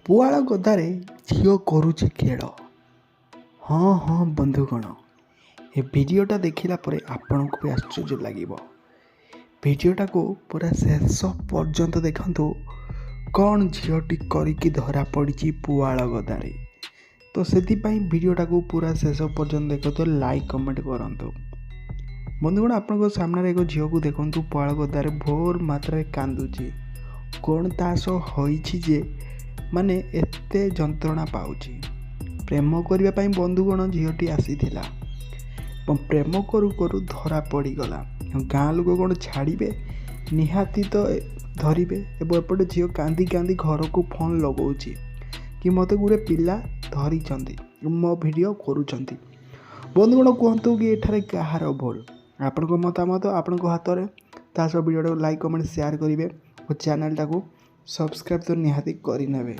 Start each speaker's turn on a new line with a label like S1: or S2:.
S1: पुआल गदारे झील करुचे खेल। हाँ हाँ बंधुगण, ये भिडियोटा देखला परे आपण को भी आश्चर्य लगे। भिडियोटा को पूरा शेष पर्यंत देखंतु कौन झीलटी करिकी धरा पड़ी पुआल गदारे। तो से भिडियोटा को पूरा शेष पर्यंत देखते लाइक कमेंट करंतु। बंधुगण आपण सामने एक झील को देखंतु पुआल गदारे भोर मात्रा कांदुची। कौन तास होईछि जे माने एते जंत्रणा पाउची। प्रेम करने बंधुगण झीलटी आसीथिला। प्रेम करू करू धरा पड़गला। गाँ लोक कौन छाड़े निहाती तो धरवे। एपटे झील कांदी कांदी घर को फोन लगाऊँ कि मत गोटे पिला धरी मो वीडियो करुँच। बंधुगण कहतु कि एठारे कहार भूल। आपण मतामत आपण हाथ में ता सब वीडियो लाइक कमेंट शेयर करेंगे और चैनल टाको सब्सक्राइब तो निहाती करने।